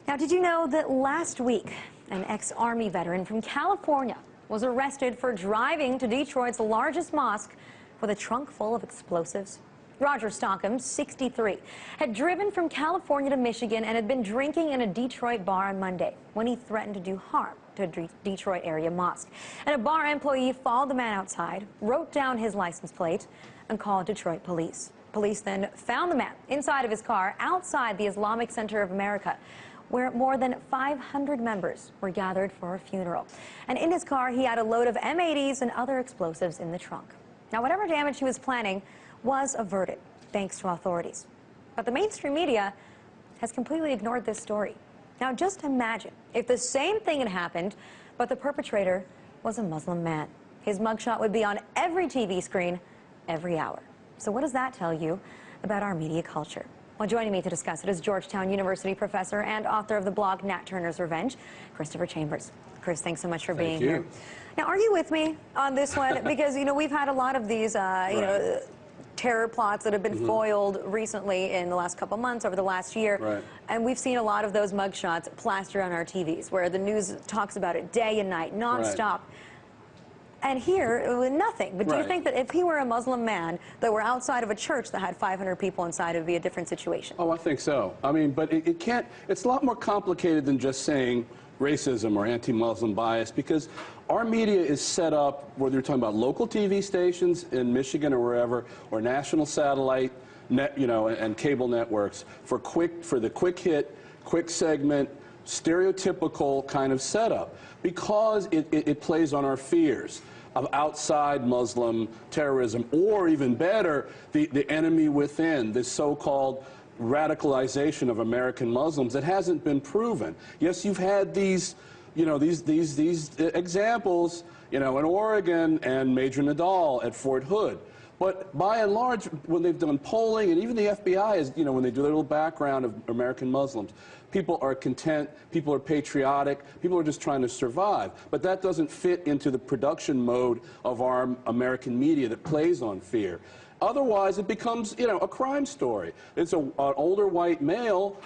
Now, did you know that last week, an ex-Army veteran from California was arrested for driving to Detroit's largest mosque with a trunk full of explosives? Roger Stockham, 63, had driven from California to Michigan and had been drinking in a Detroit bar on Monday when he threatened to do harm to a Detroit area mosque. And a bar employee followed the man outside, wrote down his license plate, and called Detroit police. Police then found the man inside of his car outside the Islamic Center of America, where more than 500 members were gathered for a funeral. And in his car, he had a load of M80s and other explosives in the trunk. Now, whatever damage he was planning was averted, thanks to authorities. But the mainstream media has completely ignored this story. Now, just imagine if the same thing had happened, but the perpetrator was a Muslim man. His mugshot would be on every TV screen, every hour. So what does that tell you about our media culture? Well, joining me to discuss it is Georgetown University professor and author of the blog Nat Turner's Revenge, Christopher Chambers. Chris, thanks so much for being here. Now, are you with me on this one? Because, you know, we've had a lot of these, terror plots that have been foiled recently in the last couple months, over the last year. And we've seen a lot of those mugshots plastered on our TVs, where the news talks about it day and night, nonstop. And here, nothing. But do you think that if he were a Muslim man that were outside of a church that had 500 people inside, it would be a different situation? Oh, I think so. I mean, but it can't, it's a lot more complicated than just saying racism or anti-Muslim bias, because our media is set up, whether you're talking about local TV stations in Michigan or wherever, or national satellite, and cable networks, for the quick hit, quick segment, stereotypical kind of setup, because it plays on our fears of outside Muslim terrorism, or even better, the enemy within, this so-called radicalization of American Muslims that hasn't been proven. Yes, you've had these, these examples, in Oregon and Major Nadal at Fort Hood. But by and large, when they've done polling, and even the FBI is, when they do their little background of American Muslims, people are content, people are patriotic, people are just trying to survive. But that doesn't fit into the production mode of our American media that plays on fear. Otherwise, it becomes, a crime story. It's an older white male.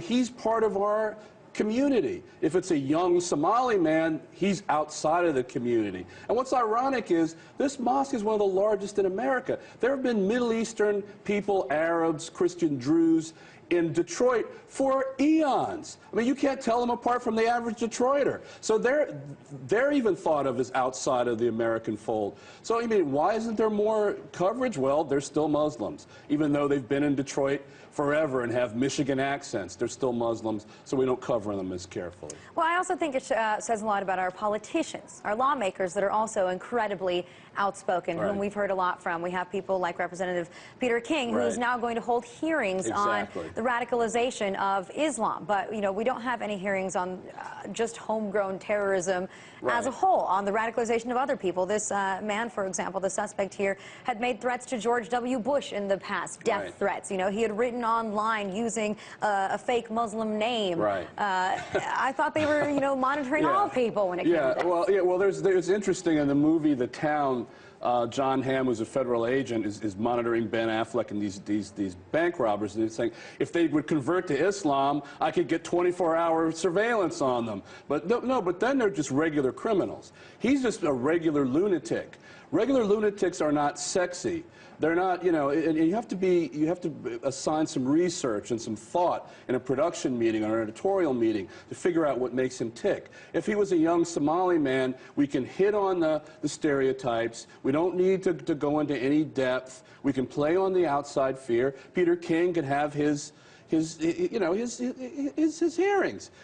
He's part of our community. If it's a young Somali man, he's outside of the community. And what's ironic is this mosque is one of the largest in America. There have been Middle Eastern people, Arabs, Christian Druze, in Detroit for eons. I mean, you can't tell them apart from the average Detroiter. So they're even thought of as outside of the American fold. So, I mean, why isn't there more coverage? Well, they're still Muslims. Even though they've been in Detroit forever and have Michigan accents, they're still Muslims, so we don't cover them as carefully. Well, I also think it says a lot about our politicians, our lawmakers that are also incredibly outspoken, whom we've heard a lot from. We have people like Representative Peter King, who is now going to hold hearings on the radicalization of Islam. But, we don't have any hearings on just homegrown terrorism as a whole, on the radicalization of other people. This man, for example, the suspect here, had made threats to George W. Bush in the past, death threats. He had written online using a fake Muslim name. I thought they were, monitoring all people when it came to that. Well, there's interesting in the movie The Town. John Hamm, who's a federal agent, is monitoring Ben Affleck and these bank robbers, and he's saying, if they would convert to Islam, I could get 24-hour surveillance on them. But no, but then they're just regular criminals. He's just a regular lunatic. Regular lunatics are not sexy. They're not, and you have to assign some research and some thought in a production meeting or an editorial meeting to figure out what makes him tick. If he was a young Somali man, we can hit on the stereotypes. We don't need to go into any depth. We can play on the outside fear. Peter King can have his hearings,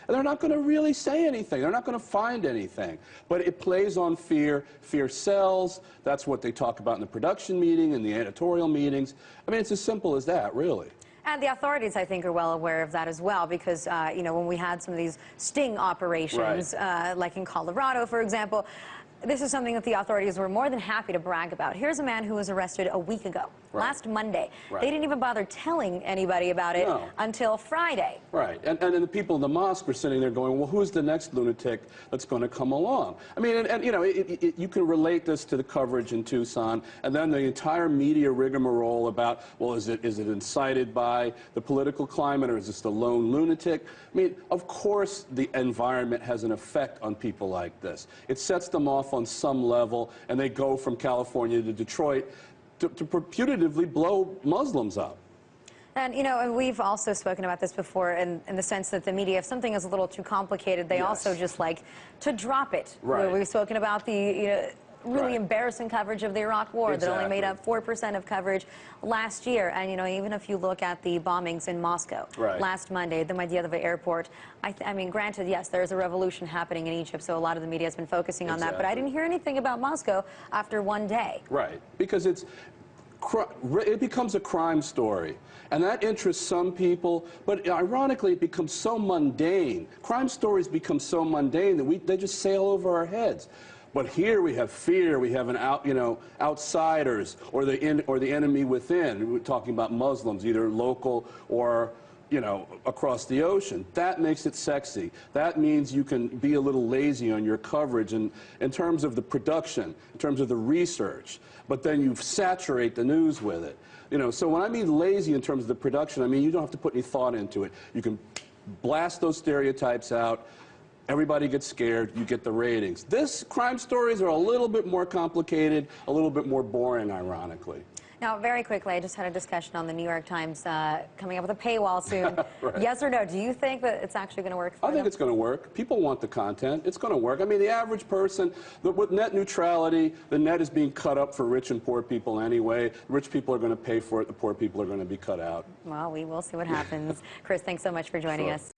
and they're not going to really say anything. They're not going to find anything. But it plays on fear. Fear sells. That's what they talk about in the production meeting and the editorial meetings. I mean, it's as simple as that, really. And the authorities, I think, are well aware of that as well, because, when we had some of these sting operations, like in Colorado, for example, this is something that the authorities were more than happy to brag about. Here's a man who was arrested a week ago last Monday. Right. They didn't even bother telling anybody about it No. until Friday. Right, and the people in the mosque are sitting there going, well, who's the next lunatic that's going to come along? I mean, and you know, you can relate this to the coverage in Tucson, and then the entire media rigmarole about, well, is it incited by the political climate, or is this the lone lunatic? I mean, of course the environment has an effect on people like this. It sets them off on some level, and they go from California to Detroit to putatively blow Muslims up. And, you know, and we've also spoken about this before in the sense that the media, if something is a little too complicated, they also just like to drop it. Right. We've spoken about the really embarrassing coverage of the Iraq War that only made up 4% of coverage last year. And, you know, even if you look at the bombings in Moscow last Monday, the Mediaevo airport, I mean, granted, yes, there's a revolution happening in Egypt, so a lot of the media has been focusing on that. But I didn't hear anything about Moscow after one day. Right, because it becomes a crime story. And that interests some people, but ironically, it becomes so mundane. Crime stories become so mundane that they just sail over our heads. But here we have fear, we have outsiders, or the enemy within. We're talking about Muslims, either local or across the ocean. That makes it sexy. That means you can be a little lazy on your coverage in terms of the production, in terms of the research, but then you saturate the news with it. So when I mean lazy in terms of the production, I mean you don't have to put any thought into it. You can blast those stereotypes out. Everybody gets scared, you get the ratings. This crime stories are a little bit more complicated, a little bit more boring, ironically. Now, very quickly, I just had a discussion on the New York Times coming up with a paywall soon. Yes or no? Do you think that it's actually going to work for I think it's going to work. People want the content. It's going to work. I mean, the average person, with net neutrality, the net is being cut up for rich and poor people anyway. Rich people are going to pay for it. The poor people are going to be cut out. Well, we will see what happens. Chris, thanks so much for joining us.